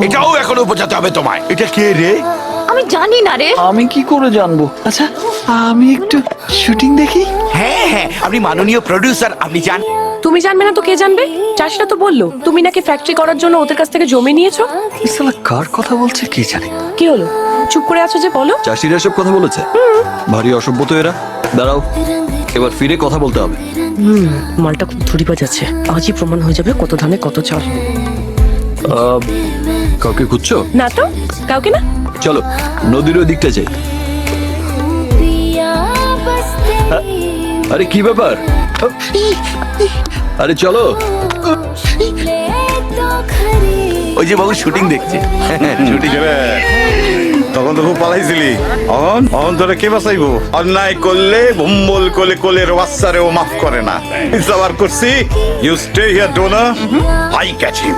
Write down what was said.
এটাও এখনো বোঝাতে হবে তোমায়। এটা কে রে? আমি জানি না রে। আমি কি করে জানবো? আচ্ছা আমি একটু শুটিং দেখি। হ্যাঁ হ্যাঁ, আপনি মাননীয় প্রোডিউসার, আপনি জান। তুমি জানবে না তো কে জানবে? চাষিরা তো বললো তুমি নাকি ফ্যাক্টরি করার জন্য ওদের কাছ থেকে জমি নিয়েছো। সালা কার কথা বলছে কে জানে। কি হলো, চুপ করে আছো যে? বলো। চাষিরা সব কথা বলেছে? ভারী অসভ্য তো এরা। দাঁড়াও, এবার ফিরে কথা বলতে হবে। মালটা খুব ধুরি বাজাচ্ছে, আজই প্রমাণ হয়ে যাবে কত ধানে কত চাল। কাউকে খুঁজছো? না তো, কাউকে না। চলো নদীর ওই দিকটা যাই। আরে কি ব্যাপার? আরে চলো। ওই যে বাবু শুটিং দেখছে। শুটিং তখন তো খুব পালাইছিলি, অহন অহন তোরা কে বাঁচাইবো? অন্যায় করলে ভুম্বল কোলে কোলের বাচ্চারেও মাফ করে না। ইসাবার করছি, you stay here Dona, I catch him.